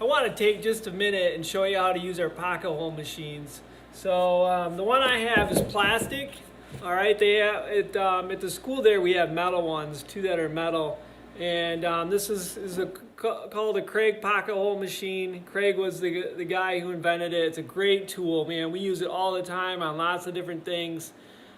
I want to take just a minute and show you how to use our pocket hole machines. So the one I have is plastic. All right, they have, at the school there we have metal ones, two that are metal. And this is called a Craig pocket hole machine. Craig was the guy who invented it. It's a great tool, man. We use it all the time on lots of different things.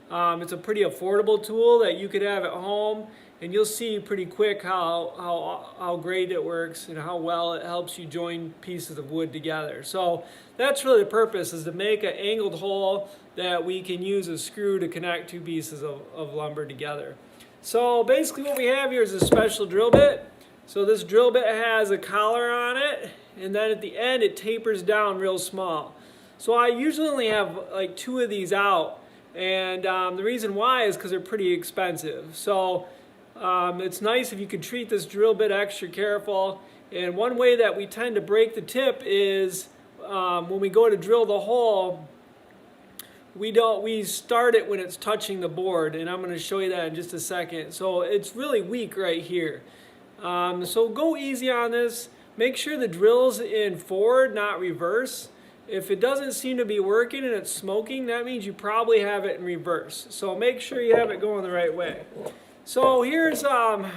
It's a pretty affordable tool that you could have at home, and you'll see pretty quick how great it works and how well it helps you join pieces of wood together. So that's really the purpose, is to make an angled hole that we can use a screw to connect two pieces of lumber together. So basically what we have here is a special drill bit. So this drill bit has a collar on it, and then at the end it tapers down real small. So I usually only have like two of these out. And the reason why is because they're pretty expensive. So it's nice if you can treat this drill bit extra careful. And one way that we tend to break the tip is when we go to drill the hole, we start it when it's touching the board, and I'm going to show you that in just a second. So it's really weak right here. So go easy on this. Make sure the drill's in forward, not reverse. If it doesn't seem to be working and it's smoking, that means you probably have it in reverse. So make sure you have it going the right way. So here's the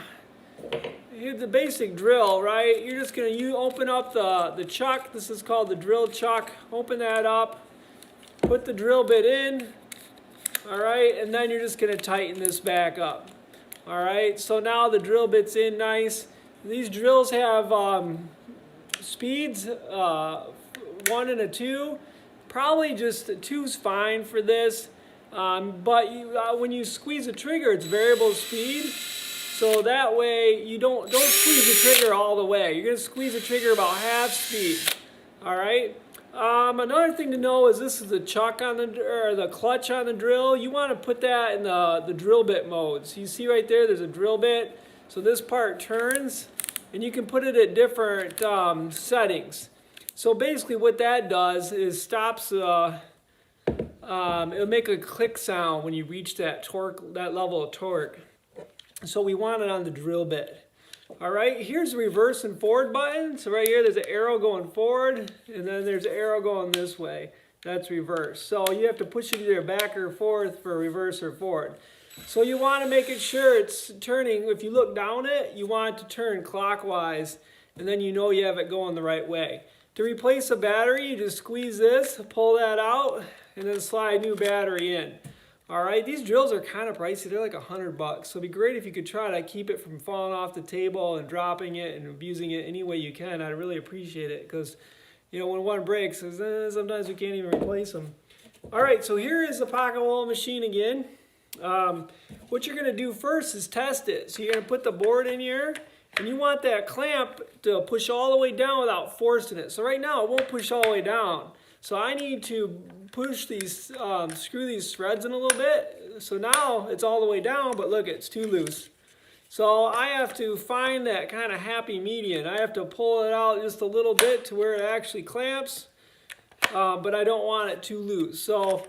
basic drill, right? You're just going to open up the chuck. This is called the drill chuck. Open that up. Put the drill bit in. All right, and then you're just going to tighten this back up. All right, so now the drill bit's in nice. These drills have speeds. 1 and a 2, probably just a 2's fine for this, but when you squeeze the trigger, it's variable speed, so that way you don't squeeze the trigger all the way. You're going to squeeze the trigger about half speed. All right. Another thing to know is this is the chuck on the clutch on the drill. You want to put that in the drill bit mode. So you see right there's a drill bit. So this part turns, and you can put it at different settings. So basically what that does is stops, it'll make a click sound when you reach that torque, that level of torque. So we want it on the drill bit. All right, here's the reverse and forward button. So right here there's an arrow going forward, and then there's an arrow going this way. That's reverse. So you have to push it either back or forth for reverse or forward. So you want to make it sure it's turning. If you look down it, you want it to turn clockwise, and then you know you have it going the right way. To replace a battery, you just squeeze this, pull that out, and then slide a new battery in. All right, these drills are kind of pricey. They're like $100. So it'd be great if you could try to keep it from falling off the table and dropping it and abusing it any way you can. I'd really appreciate it, because when one breaks, sometimes we can't even replace them. All right, so here is the pocket hole machine again. What you're going to do first is test it. So you're going to put the board in here. And you want that clamp to push all the way down without forcing it. So right now it won't push all the way down. So I need to push these, screw these threads in a little bit. So now it's all the way down, but look, it's too loose. So I have to find that kind of happy median. I have to pull it out just a little bit to where it actually clamps, but I don't want it too loose. So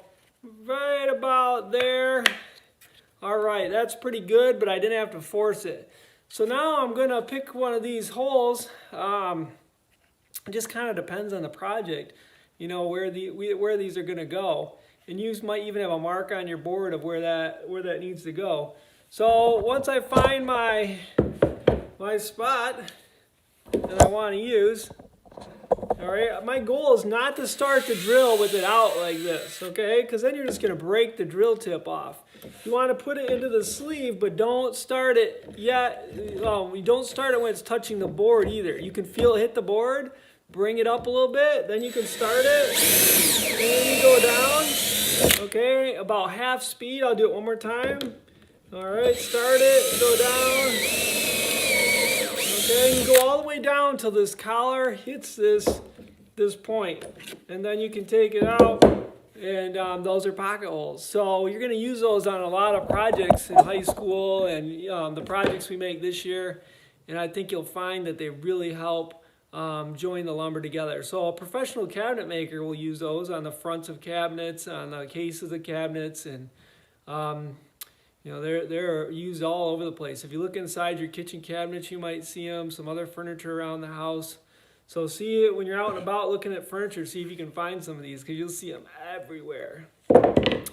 right about there. All right, that's pretty good, but I didn't have to force it. So now I'm going to pick one of these holes. It just kind of depends on the project, where these are going to go. And you might even have a mark on your board of where that needs to go. So once I find my spot that I want to use, all right, my goal is not to start the drill with it out like this, okay? Because then you're just going to break the drill tip off. You want to put it into the sleeve, but don't start it yet. You don't start it when it's touching the board either. You can feel it hit the board, bring it up a little bit, then you can start it, and then you go down, okay, about half speed. I'll do it one more time. All right, start it, go down. Okay, you go all the way down until this collar hits this point, and then you can take it out. And those are pocket holes. So you're going to use those on a lot of projects in high school and the projects we make this year. And I think you'll find that they really help join the lumber together. So a professional cabinet maker will use those on the fronts of cabinets, on the cases of cabinets, and they're used all over the place. If you look inside your kitchen cabinets, you might see them, some other furniture around the house. So see it when you're out and about looking at furniture, see if you can find some of these, because you'll see them everywhere.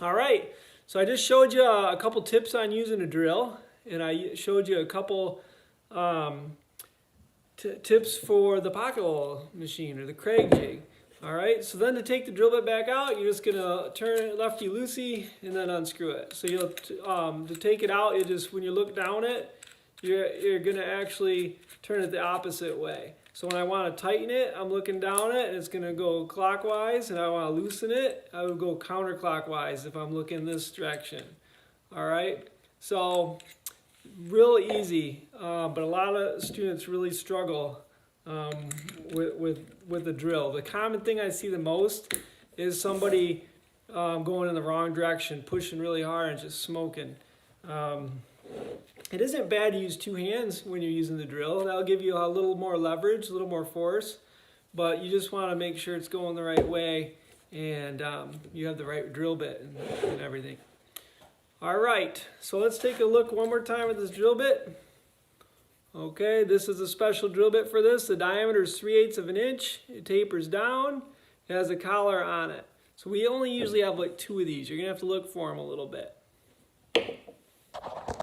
All right, so I just showed you a couple tips on using a drill, and I showed you a couple tips for the pocket hole machine or the Kreg jig. All right, so then to take the drill bit back out, you're just gonna turn it lefty-loosey and then unscrew it. So you'll to take it out, you just, when you look down it, you're gonna actually turn it the opposite way. So when I want to tighten it, I'm looking down it and it's going to go clockwise, and I want to loosen it, I would go counterclockwise if I'm looking this direction. All right, so real easy, but a lot of students really struggle with the drill. The common thing I see the most is somebody going in the wrong direction, pushing really hard and just smoking. It isn't bad to use two hands when you're using the drill. That'll give you a little more leverage, a little more force, but you just want to make sure it's going the right way and you have the right drill bit and everything. All right, so let's take a look one more time at this drill bit. Okay, this is a special drill bit for this. The diameter is 3/8 of an inch. It tapers down. It has a collar on it. So we only usually have like 2 of these. You're gonna have to look for them a little bit.